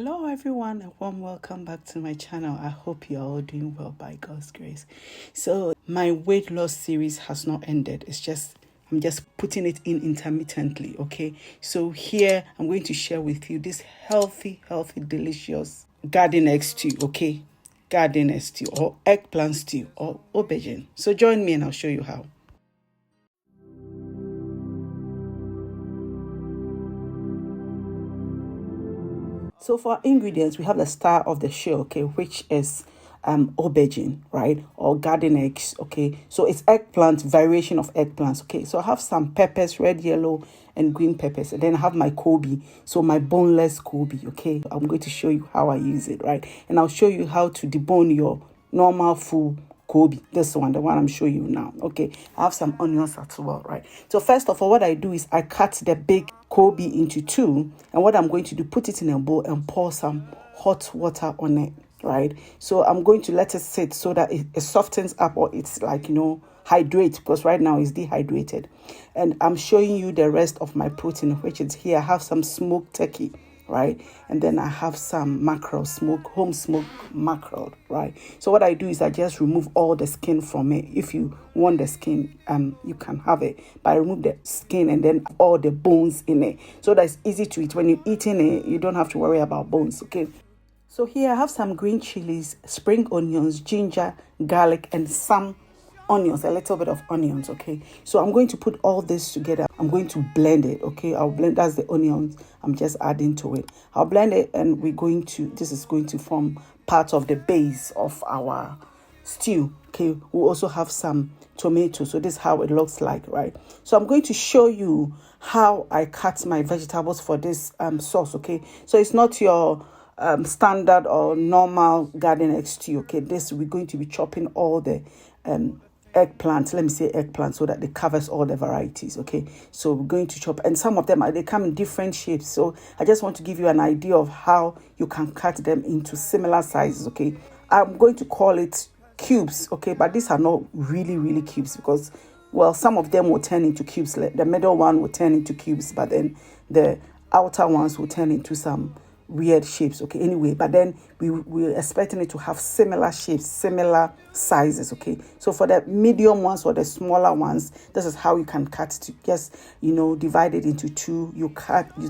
Hello everyone, and warm welcome back to my channel. I hope you're all doing well by God's grace. So my weight loss series has not ended. I'm just putting it in intermittently, okay? So here I'm going to share with you this healthy, delicious garden egg stew, okay? Garden egg stew or eggplant stew or aubergine. So join me and I'll show you how. So for our ingredients, we have the star of the show, okay, which is aubergine, right, or garden eggs, okay. So it's eggplant, variation of eggplants, okay. So I have some peppers, red, yellow, and green peppers, and then I have my Koobi, so my boneless Koobi, okay. I'm going to show you how I use it, right, and I'll show you how to debone your normal full Koobi. This one, the one I'm showing you now. Okay, I have some onions as well, right? So first of all, what I do is I cut the big Koobi into two, and what I'm going to do, put it in a bowl and pour some hot water on it, right? So I'm going to let it sit so that it softens up, or it's like, hydrate, because right now it's dehydrated. And I'm showing you the rest of my protein, which is here. I have some smoked turkey, right? And then I have some mackerel, home smoked mackerel, right? So what I do is I just remove all the skin from it. If you want the skin, you can have it, but I remove the skin and then all the bones in it, so that's easy to eat. When you're eating it, you don't have to worry about bones, okay? So here I have some green chilies, spring onions, ginger, garlic, and some onions, a little bit of onions, okay? So I'm going to put all this together. I'm going to blend it, okay? That's the onions I'm just adding to it. I'll blend it, and this is going to form part of the base of our stew, okay? We'll also have some tomatoes, so this is how it looks like, right? So I'm going to show you how I cut my vegetables for this sauce, okay? So it's not your standard or normal garden egg stew, okay? We're going to be chopping all the eggplant, let me say eggplant, so that it covers all the varieties, okay? So we're going to chop, and some of them they come in different shapes, so I just want to give you an idea of how you can cut them into similar sizes, okay? I'm going to call it cubes, okay? But these are not really cubes, because, well, some of them will turn into cubes. The middle one will turn into cubes, but then the outer ones will turn into some weird shapes, okay? Anyway, but then we're expecting it to have similar shapes, similar sizes, okay? So for the medium ones or the smaller ones, this is how you can cut to just, divide it into two.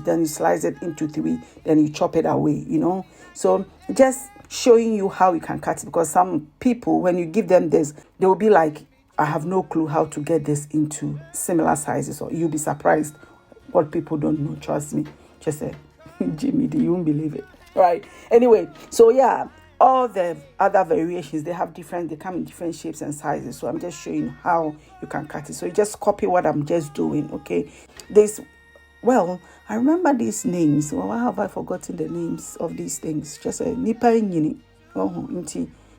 Then you slice it into three, then you chop it away, So just showing you how you can cut it, because some people, when you give them this, they will be like, I have no clue how to get this into similar sizes, or you'll be surprised what people don't know. Trust me. Just say, Jimmy, do you believe it? Right. Anyway, so yeah, all the other variations, they come in different shapes and sizes. So I'm just showing how you can cut it. So you just copy what I'm just doing, okay? I remember these names. Well, why have I forgotten the names of these things? Just a nipa nyini.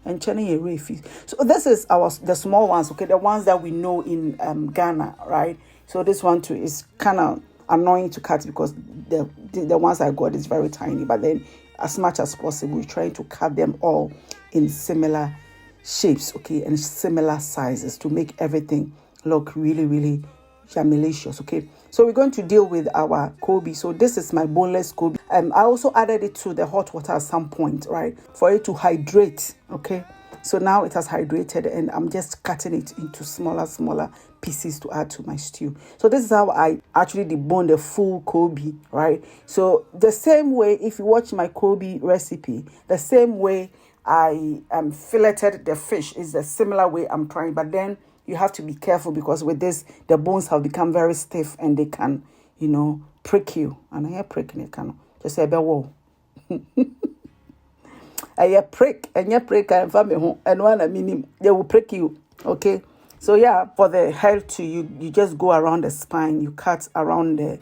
And Refi. So this is the small ones, okay? The ones that we know in Ghana, right? So this one too is kind of annoying to cut, because the ones I got is very tiny, but then as much as possible we're trying to cut them all in similar shapes, okay, and similar sizes to make everything look really jamilicious, okay? So we're going to deal with our Koobi. So this is my boneless Koobi. I also added it to the hot water at some point, right, for it to hydrate, okay? So now it has hydrated, and I'm just cutting it into smaller pieces to add to my stew. So this is how I actually debone the full Koobi, right? So the same way, if you watch my Koobi recipe, the same way I filleted the fish is the similar way I'm trying. But then you have to be careful, because with this, the bones have become very stiff and they can, prick you. And I hear pricking it, can just say, whoa. A prick, and your prick, and one, they will prick you, okay? So yeah, for the head too, you just go around the spine, you cut around the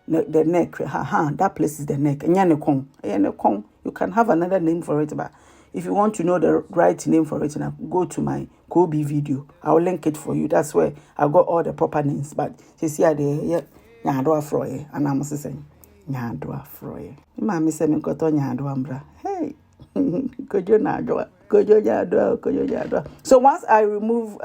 neck. That place is the neck. You can have another name for it, but if you want to know the right name for it, go to my Koobi video. I'll link it for you. That's where I got all the proper names. But you see, nyadwa froye, and I'm saying nyadwa froye. Mama say me koto nyadwa mbra. Hey. So once I remove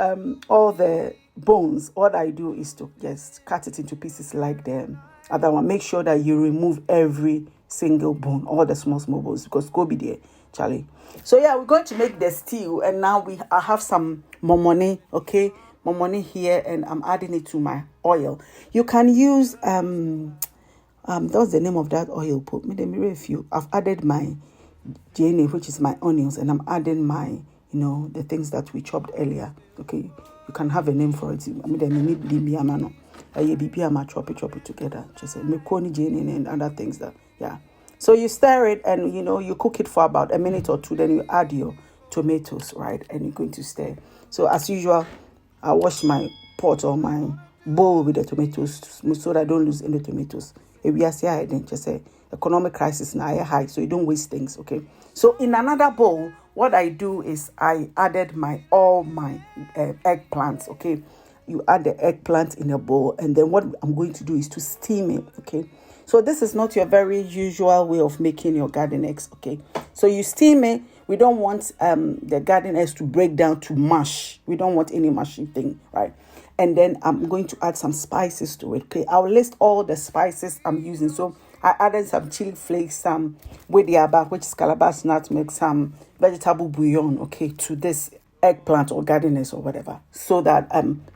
all the bones, what I do is to just cut it into pieces like the other one. Make sure that you remove every single bone, all the small bones, because Koobi there, Charlie. So yeah, we're going to make the stew, and now I have some momoni, okay, momoni here, and I'm adding it to my oil. You can use that's the name of that oil. Put me the mirror if you. I've added my DNA, which is my onions, and I'm adding my, the things that we chopped earlier. Okay, you can have a name for it. I mean, then you need chop it together. Just say mekoni DNA and other things that, yeah. So you stir it, and you cook it for about a minute or two. Then you add your tomatoes, right? And you're going to stir. So as usual, I wash my pot or my bowl with the tomatoes so that I don't lose any tomatoes. If we are saying just say economic crisis now high, so you don't waste things. Okay. So in another bowl, what I do is I added all my eggplants. Okay. You add the eggplant in a bowl, and then what I'm going to do is to steam it. Okay. So this is not your very usual way of making your garden eggs. Okay. So you steam it. We don't want the garden eggs to break down to mush. We don't want any mushy thing, right? And then I'm going to add some spices to it. Okay. I'll list all the spices I'm using. So I added some chili flakes, some back, which is Calabash, Nutmeg, some vegetable bouillon, okay, to this eggplant or garden eggs or whatever, so that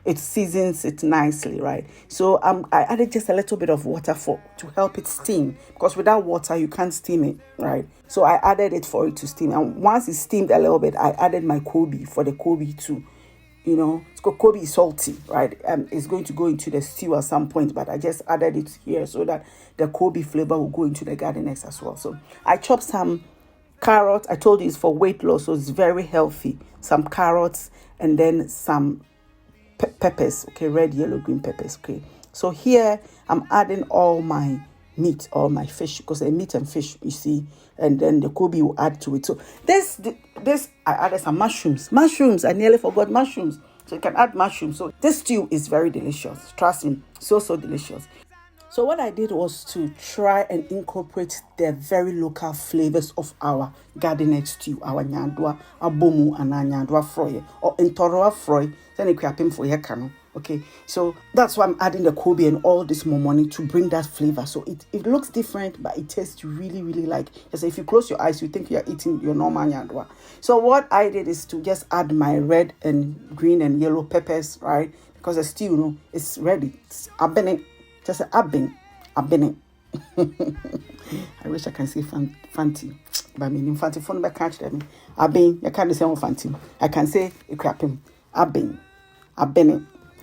it seasons it nicely, right? So I added just a little bit of water to help it steam, because without water you can't steam it, right? So I added it for it to steam, and once it steamed a little bit, I added my Koobi for the Koobi too. It's called Koobi salty, right? It's going to go into the stew at some point, but I just added it here so that the Koobi flavor will go into the garden eggs as well. So I chopped some carrots. I told you it's for weight loss, so it's very healthy. Some carrots, and then some peppers, okay, red, yellow, green peppers, okay. So here I'm adding all my meat, all my fish, because I meat and fish, you see, and then the Koobi will add to it. So this I added some mushrooms. I nearly forgot mushrooms, so you can add mushrooms. So this stew is very delicious, trust me, so delicious. So what I did was to try and incorporate the very local flavors of our garden egg stew, our nyandua, abomu, and our nyandua froy, or intoroa froy, then you can for yakano. Okay, so that's why I'm adding the Koobi and all this momoni to bring that flavor. So it looks different, but it tastes really, really like, as if you close your eyes, you think you're eating your normal nyandua. So what I did is to just add my red and green and yellow peppers, right? Because the stew, it's ready. It's abene. Just abene. I wish I can say fancy, but I mean fancy phone back catch them. Abene, you can't say fancy. I can say a crapping. Abene.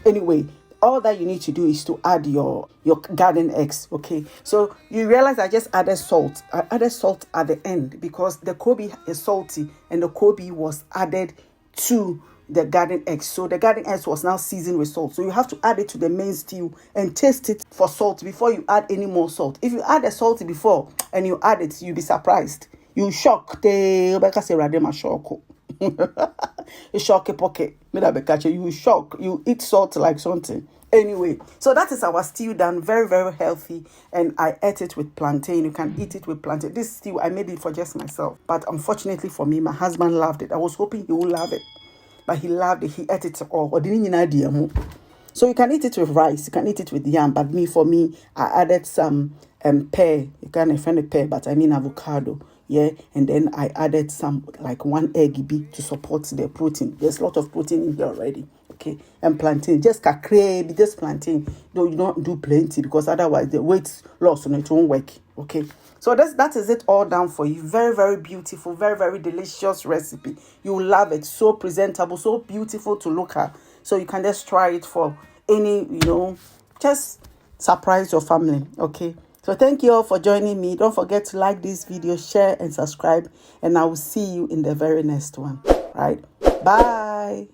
Anyway, all that you need to do is to add your garden eggs, okay? So you realize I just added salt. I added salt at the end because the Koobi is salty, and the Koobi was added to the garden eggs. So the garden eggs was now seasoned with salt. So you have to add it to the main stew and taste it for salt before you add any more salt. If you add the salt before and you add it, you'll be surprised. You shock the you shock a pocket. You shock. You eat salt like something. Anyway, so that is our stew done. Very, very healthy. And I ate it with plantain. You can eat it with plantain. This stew, I made it for just myself. But unfortunately for me, my husband loved it. I was hoping he would love it. But he loved it. He ate it all. So you can eat it with rice. You can eat it with yam. But for me, I added some pear. You can find a pear, but I mean avocado. Yeah, and then I added some, like 1 egg to support the protein. There's a lot of protein in here already. Okay, and plantain, just plantain. Though you don't do plenty, because otherwise the weight loss on it won't work. Okay, so that is it all done for you. Very, very beautiful, very, very delicious recipe. You love it. So presentable, so beautiful to look at. So you can just try it for any, just surprise your family. Okay. So thank you all for joining me. Don't forget to like this video, share and subscribe. And I will see you in the very next one. Right? Bye.